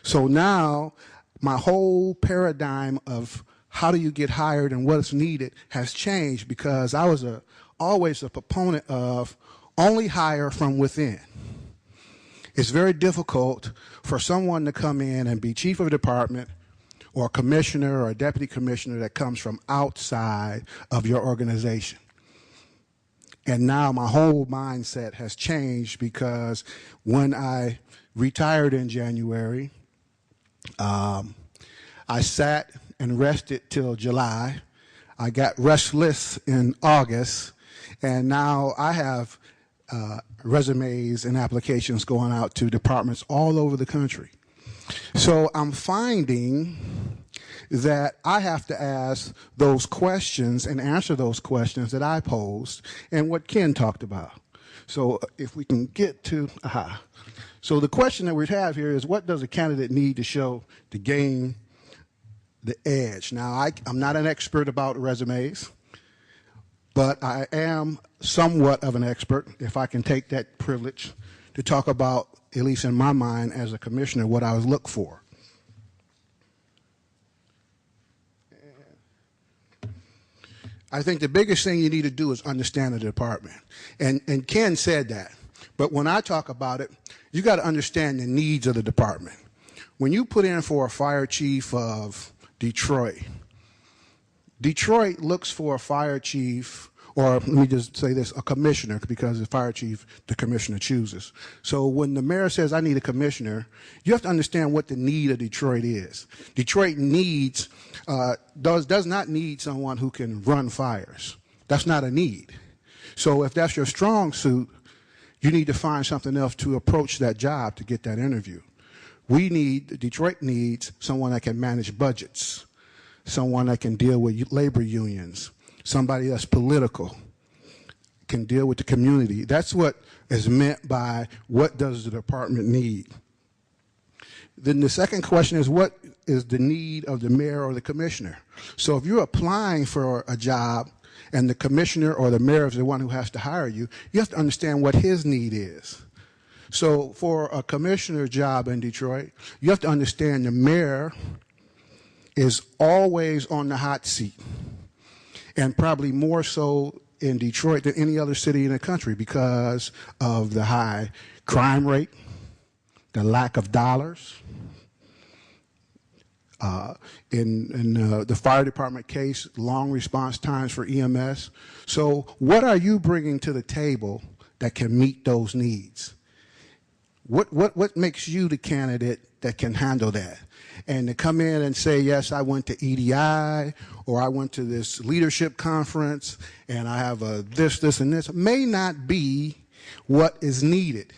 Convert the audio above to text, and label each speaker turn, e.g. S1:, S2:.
S1: So now my whole paradigm of how do you get hired and what's needed has changed, because I was always a proponent of only hire from within. It's very difficult for someone to come in and be chief of a department or a commissioner or a deputy commissioner that comes from outside of your organization. And now my whole mindset has changed, because when I retired in January, I sat and rested till July. I got restless in August, and now I have resumes and applications going out to departments all over the country. So I'm finding that I have to ask those questions and answer those questions that I posed and what Ken talked about. So if we can get to, So the question that we have here is, what does a candidate need to show to gain the edge? Now, I'm not an expert about resumes, but I am somewhat of an expert, if I can take that privilege, to talk about, at least in my mind as a commissioner, what I would look for. I think the biggest thing you need to do is understand the department. And Ken said that. But when I talk about it, you got to understand the needs of the department. When you put in for a fire chief of Detroit, Detroit looks for a fire chief, or let me just say this, a commissioner, because the fire chief, the commissioner chooses. So when the mayor says, I need a commissioner, you have to understand what the need of Detroit is. Detroit needs, does not need someone who can run fires. That's not a need. So if that's your strong suit, you need to find something else to approach that job to get that interview. Detroit needs someone that can manage budgets, someone that can deal with labor unions, somebody that's political, can deal with the community. That's what is meant by what does the department need. Then the second question is, what is the need of the mayor or the commissioner? So if you're applying for a job and the commissioner or the mayor is the one who has to hire you, you have to understand what his need is. So for a commissioner job in Detroit, you have to understand the mayor is always on the hot seat, and probably more so in Detroit than any other city in the country because of the high crime rate, the lack of dollars. In the fire department case, long response times for EMS. So what are you bringing to the table that can meet those needs? What makes you the candidate that can handle that? And to come in and say, yes, I went to EDI, or I went to this leadership conference, and I have this, and this, may not be what is needed.